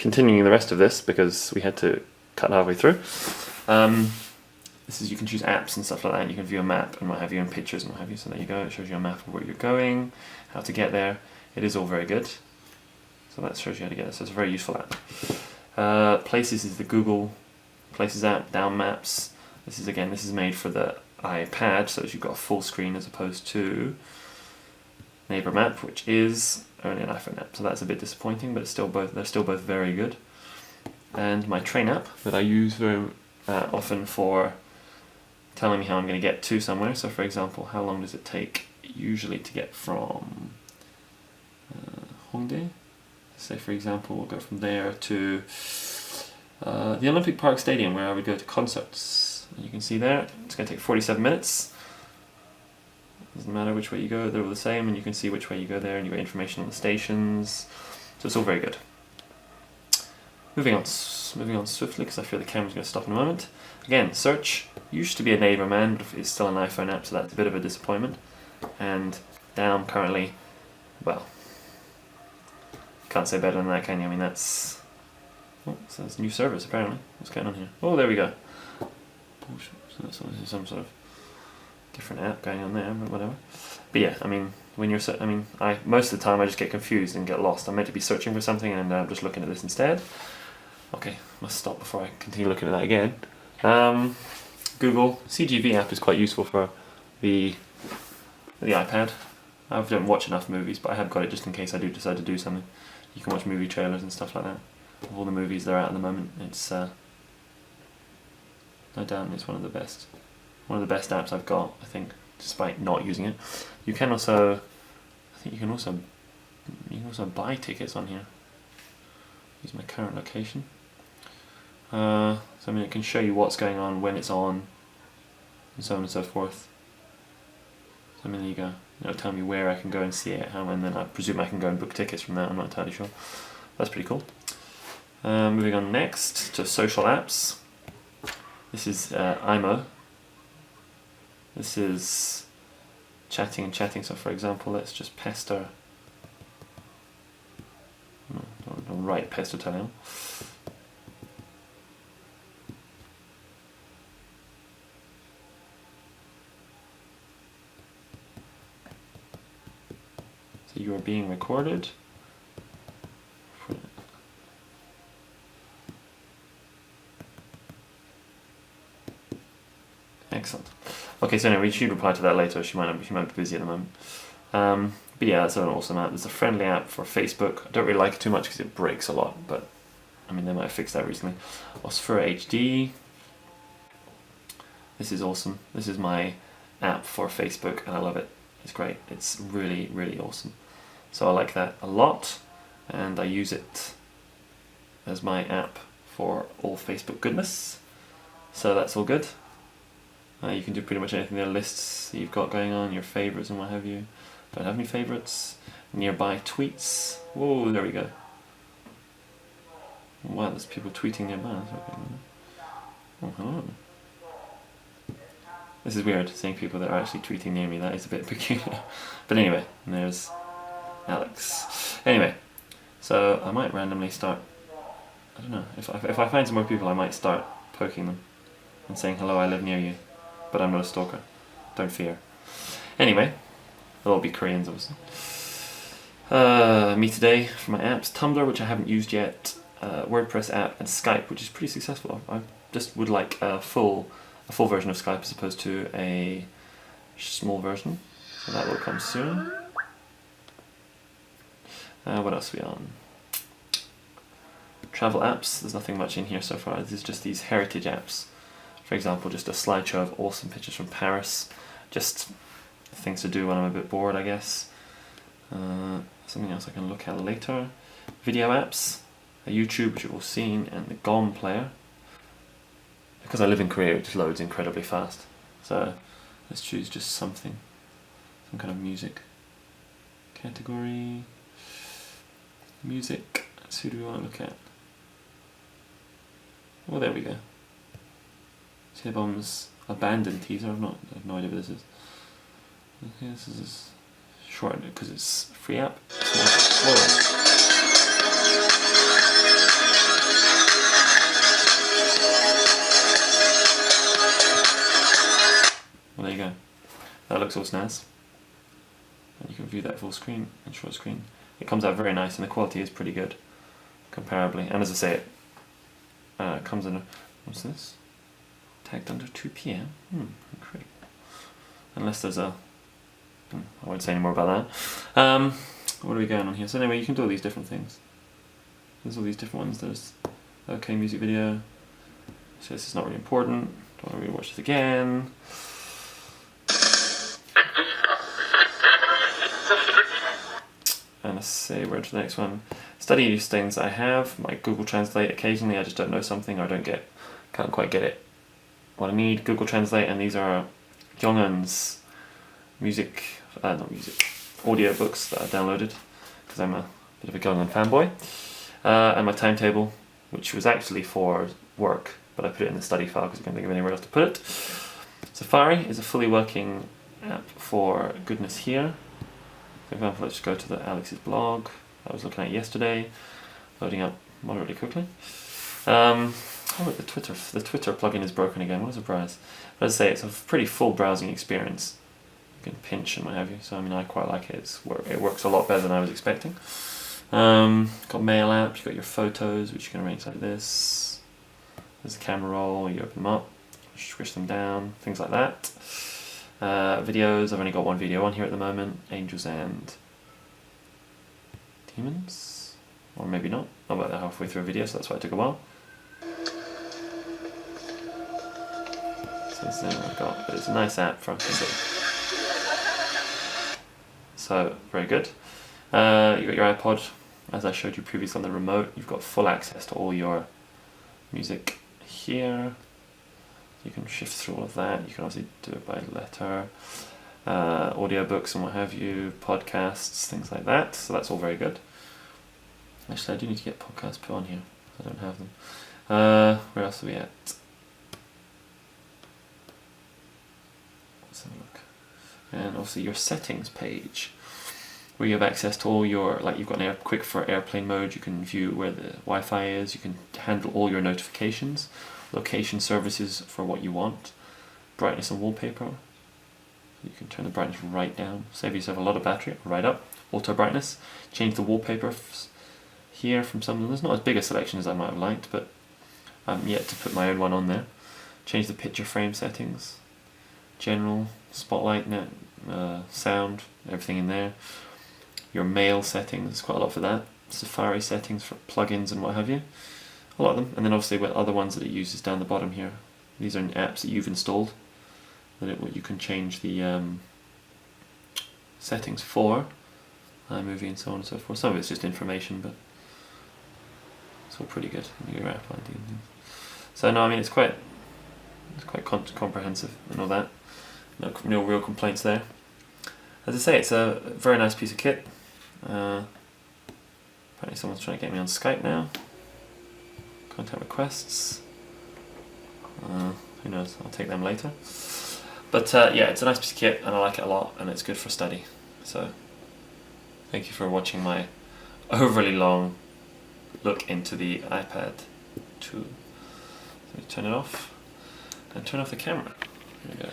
continuing the rest of this because we had to cut halfway through. This is, you can choose apps and stuff like that, and you can view a map and what have you, and pictures and what have you. So there you go, it shows you a map of where you're going, how to get there. It is all very good. So that shows you how to get there, so it's a very useful app. Places is the Google Places app, down maps. This is made for the iPad, so you've got a full screen as opposed to Neighbor Map, which is only an iPhone app. So that's a bit disappointing, but they're still both very good. And my train app that I use very often for telling me how I'm going to get to somewhere. So for example, how long does it take usually to get from Hongdae? Say for example, we'll go from there to the Olympic Park Stadium where I would go to concerts. And you can see there, it's going to take 47 minutes. Doesn't matter which way you go, they're all the same, and you can see which way you go there, and you get information on the stations. So it's all very good. Moving on swiftly, because I feel the camera's going to stop in a moment. Again, search used to be a Neighbor Man, but it's still an iPhone app, so that's a bit of a disappointment. And down currently, well, can't say better than that, can you? I mean, that's... Oh, so that's a new service apparently. What's going on here? Oh, there we go. So that's some sort of different app going on there, but whatever. But yeah, I mean, when you're most of the time I just get confused and get lost. I'm meant to be searching for something and I'm just looking at this instead. Okay, must stop before I continue looking at that again. Google CGV app is quite useful for the iPad. I don't watch enough movies, but I have got it just in case I do decide to do something. You can watch movie trailers and stuff like that. Of all the movies that are out at the moment, it's no doubt it's one of the best apps I've got, I think, despite not using it. You can also, I think you can also buy tickets on here. Use my current location. So I mean, it can show you what's going on, when it's on, and so on and so forth. So I mean, there you go. It'll tell me where I can go and see it, how, and then I presume I can go and book tickets from that. I'm not entirely sure. That's pretty cool. Moving on next to social apps. This is IMO. This is chatting. So for example, let's just pester. Don't write pester Italiano. So you are being recorded. Excellent. Okay, so anyway, she'd reply to that later. She might be busy at the moment. But yeah, that's an awesome app. There's a friendly app for Facebook. I don't really like it too much because it breaks a lot, but I mean, they might have fixed that recently. Osfera HD. This is awesome. This is my app for Facebook, and I love it. It's great. It's really, really awesome. So I like that a lot, and I use it as my app for all Facebook goodness. So that's all good. You can do pretty much anything there. Lists that you've got going on, your favourites and what have you. Don't have any favourites. Nearby tweets. Whoa, there we go. Wow, there's people tweeting nearby. Oh, hello. This is weird, seeing people that are actually tweeting near me. That is a bit peculiar. But anyway, there's Alex. Anyway, so I might randomly start, I don't know, if I find some more people I might start poking them and saying, hello, I live near you. But I'm not a stalker. Don't fear. Anyway, they'll all be Koreans, obviously. Me today for my apps: Tumblr, which I haven't used yet, WordPress app, and Skype, which is pretty successful. I just would like a full version of Skype as opposed to a small version. So that will come soon. What else are we on? Travel apps. There's nothing much in here so far. There's just these heritage apps. For example, just a slideshow of awesome pictures from Paris. Just things to do when I'm a bit bored, I guess. Something else I can look at later. Video apps, a YouTube, which you've all seen, and the GOM player. Because I live in Korea, it just loads incredibly fast. So let's choose just something. Some kind of music. Category. Music. Let's see who do we want to look at. Well, there we go. T-Bomb's Abandoned teaser. I have no idea what this is. Okay, this is short because it's a free app. Whoa. works all snaz. And you can view that full screen and short screen. It comes out very nice, and the quality is pretty good, comparably. And as I say, it comes in a, what's this? Tagged under 2 p.m. Incredible. Unless there's a, I won't say any more about that. What are we going on here? So anyway, you can do all these different things. There's all these different ones. There's OK music video. So this is not really important. Don't want to rewatch it again. And let's see, where to the next one. Study these things I have. My Google Translate. Occasionally I just don't know something or can't quite get it. What I need, Google Translate, and these are Jong-un's audio books that I downloaded because I'm a bit of a Jong-un fanboy. And my timetable, which was actually for work, but I put it in the study file because I can't think of anywhere else to put it. Safari is a fully working app for goodness here. For example, let's go to Alex's blog I was looking at yesterday, loading up moderately quickly. Oh, the Twitter plugin is broken again. What a surprise! But as I say, it's a pretty full browsing experience. You can pinch and what have you. So I mean, I quite like it. It works a lot better than I was expecting. Got mail app. You've got your photos, which you can arrange like this. There's a camera roll. You open them up, squish them down, things like that. Videos. I've only got one video on here at the moment. Angels and Demons, or maybe not. I'm about halfway through a video, so that's why it took a while. So this thing I've got, but it's a nice app for so very good. You've got your iPod, as I showed you previously on the remote. You've got full access to all your music here. You can shift through all of that. You can obviously do it by letter, audiobooks and what have you, podcasts, things like that. So that's all very good. Actually, I do need to get podcasts put on here. I don't have them. Where else are we at? Let's have a look. And obviously your settings page, where you have access to all your, like you've got an quick for airplane mode. You can view where the Wi-Fi is. You can handle all your notifications. Location services for what you want, brightness and wallpaper. You can turn the brightness right down, save yourself a lot of battery, right up. Auto brightness, change the wallpaper here from some of them. There's not as big a selection as I might have liked, but I'm yet to put my own one on there. Change the picture frame settings, general, spotlight, net, sound, everything in there. Your mail settings, quite a lot for that. Safari settings for plugins and what have you. A lot of them, and then obviously with other ones that it uses down the bottom here. These are apps that you've installed that you can change the settings for, iMovie and so on and so forth. Some of it's just information, but it's all pretty good. Your app ID and things. So no, I mean it's quite comprehensive and all that. No real complaints there. As I say, it's a very nice piece of kit. Apparently someone's trying to get me on Skype now. Contact requests. Who knows? I'll take them later. But yeah, it's a nice piece of kit, and I like it a lot, and it's good for study. So, thank you for watching my overly long look into the iPad 2. Let me turn it off and turn off the camera. Here we go.